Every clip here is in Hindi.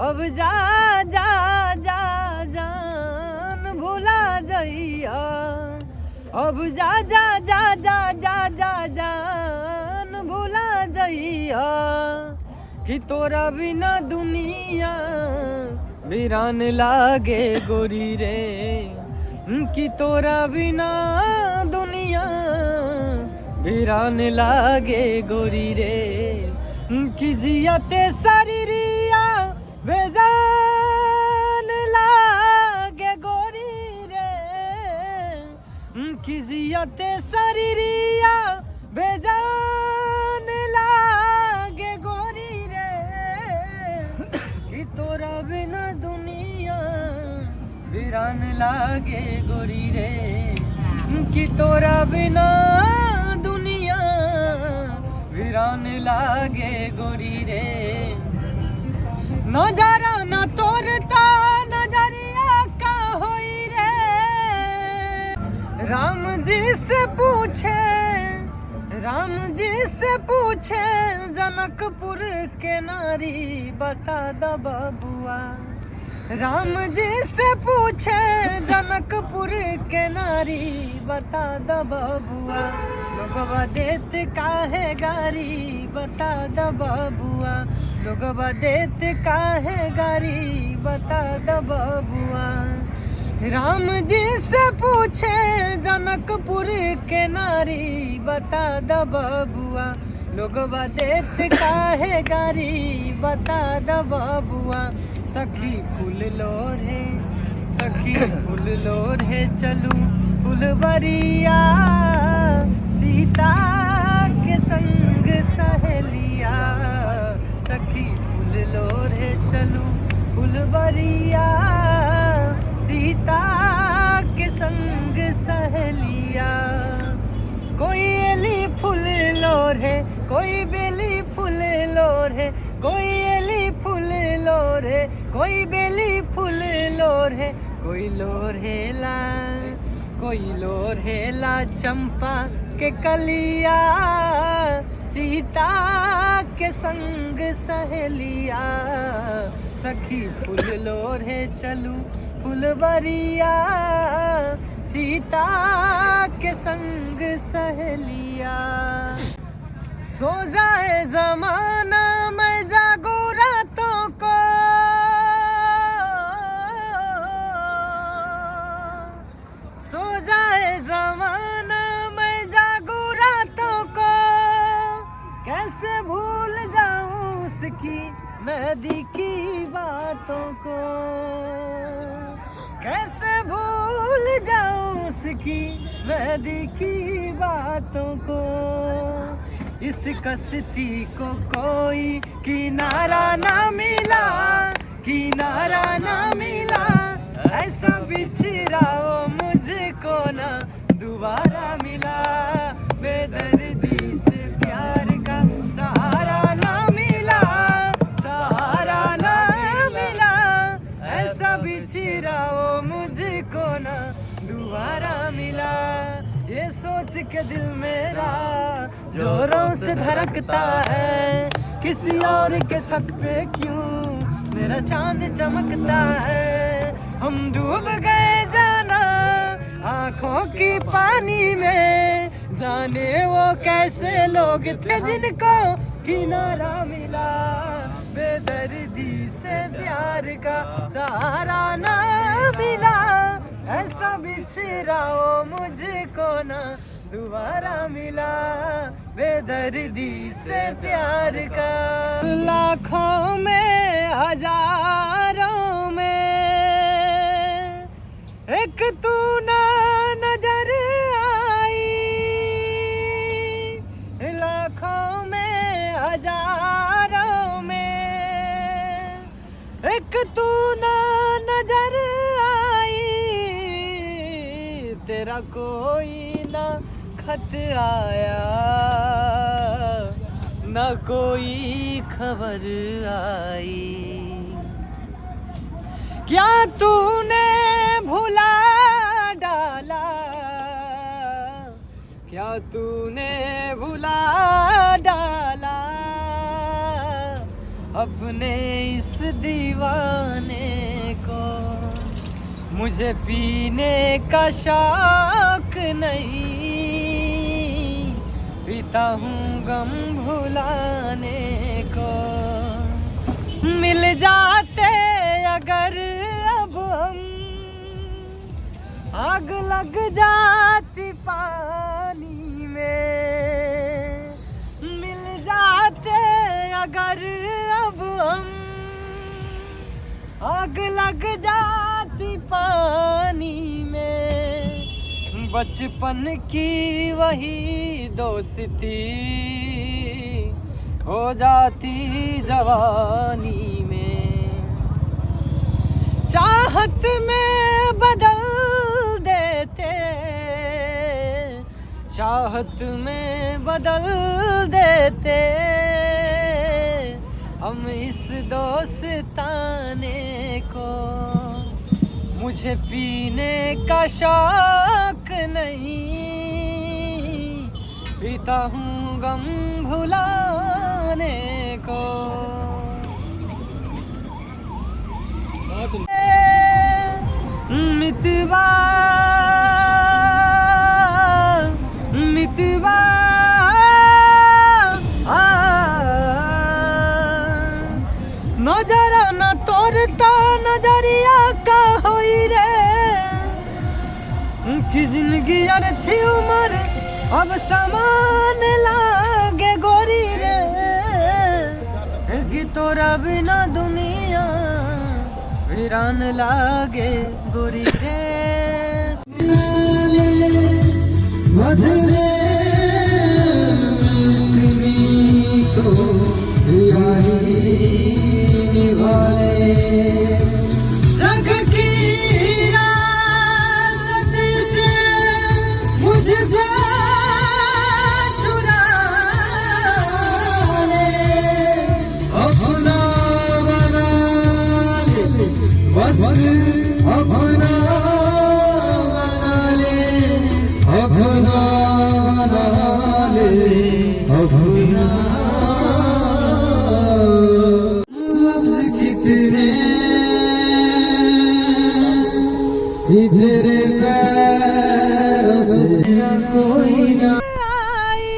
अब जा जा जा जान भुला जइया, अब जा जा जा जा जा जा जान भुला जइया, कि तोरा बिना दुनिया वीरान लागे गोरी रे, कि तोरा बिना दुनिया वीरान लागे गोरी रे, कि जियते शरीरिया बेजान लागे गोरी रे, कि जियते शरीरिया बेजान लागे गोरी रे, कि तोरा बिना दुनिया वीरान लागे गोरी रे, कि तोरा बिना दुनिया वीरान लागे गोरी रे। नजारा न तोरता नजरिया का होई रे, राम जी से पूछे, राम जी से पूछे जनकपुर के नारी बता द बबुआ, राम जी से पूछे जनकपुर के नारी बता द बबुआ, लोगवा देत काहे गारी बता द बबुआ, लोगवा देत काहे गारी बता द बबुआ, राम जी से पूछे जनकपुर के नारी बता द बबुआ, लोगवा देत काहे गारी बता द बबुआ, सखी फूल लोरे, सखी फूल लोरे चलू फुलवरिया, सीता के संग सहेलिया, सखी फूल लोरे चलू फुलवरिया, सीता के संग सहेलिया, कोई एली फूल लोरे, कोई बेली फूल लोरे, कोई एली फूल लोरे, कोई बेली फूल लोरे, कोई लोरहेला, कोई लोरहेला चंपा के कलिया, सीता के संग सहेलिया, सखी फूल लोरे चलू फुलवरिया, सीता के संग सहेलिया, सो जाए जमाना मैं जागू रातों को, सो जाए जमाना मैं जागू रातों को, कैसे भूल जाऊं उसकी मेहंदी की बातों को, कैसे भूल जाऊं उसकी मेहंदी की बातों को, इस कश्ती को कोई किनारा ना मिला, किनारा ना मिला, ऐसा बिछड़ा वो मुझको ना दोबारा मिला, बेदर्दी से प्यार का सहारा ना मिला, सहारा ना मिला, ऐसा बिछड़ा वो मुझको ना दोबारा मिला, ये सोच के दिल मेरा जोरों से धड़कता है, किसी और के छत पे क्यों मेरा चांद चमकता है, हम डूब गए जाना आंखों की पानी में, जाने वो कैसे लोग थे जिनको किनारा मिला, बेदर्दी से प्यार का सहारा ना मिला, ऐसा बिछड़ा वो मुझको ना दोबारा मिला, बेदर्दी से प्यार का, लाखों में हजारों में एक तू ना नजर आई, लाखों में हजारों में एक तू ना नजर आई, तेरा कोई ना खत आया, ना कोई खबर आई, क्या तूने भुला डाला, क्या तूने भुला डाला अपने इस दीवाने को। मुझे पीने का शौक नहीं, पीता हूँ गम भुलाने को। मिल जाते अगर अब हम, आग लग जाती पानी में। मिल जाते अगर अब हम, आग लग जाती पानी में। बचपन की वही दोस्ती हो जाती जवानी में। चाहत में बदल देते, चाहत में बदल देते हम इस दोस्ताने को। मुझे पीने का शौक नहीं, पीता हूँ गम भुलाने को। मितवा मितवा नजरा न तोरता नजरिया का होई रे। की जिंदगी यार थी उम्र अब समान लागे गोरी रे। कि तोरा बिना दुनिया वीरान लागे गोरी रे। मधुरे तो निभाए जग की रात से मुझसे चुरा ले। अपना बना ले, बस अपना बना ले, अपना बना ले, अपना। तेरे पैरों से कोई ना आई।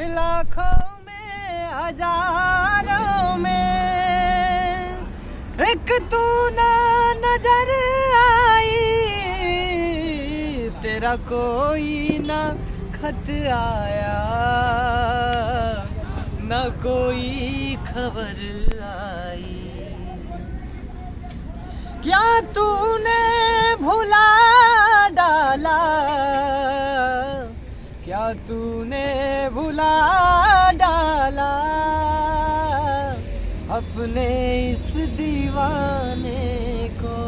लाखों में हजारों में एक तू ना नजर आई। तेरा कोई ना खत आया, ना कोई खबर आई। क्या तूने भुला डाला, क्या तूने भुला डाला अपने इस दीवाने को।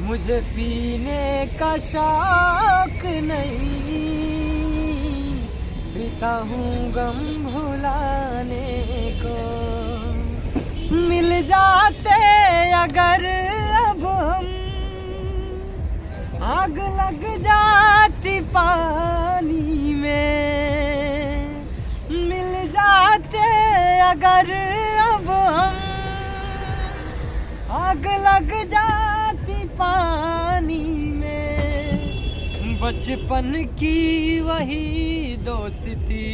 मुझे पीने का शौक नहीं, पीता हूँ गम भुलाने को। मिल जाते अगर अब हम, आग लग जाती पानी में। मिल जाते अगर अब हम, आग लग जाती पानी में। बचपन की वही दोस्ती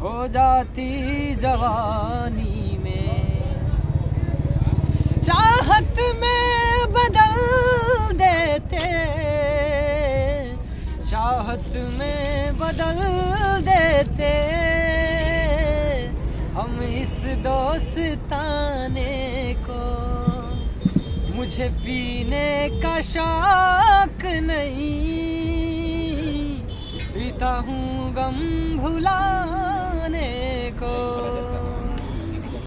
हो जाती जवानी में। चाहत में बदल देते, चाहत में बदल देते हम इस दोस्ताने को। मुझे पीने का शौक नहीं, पीता हूँ गम भुलाने को।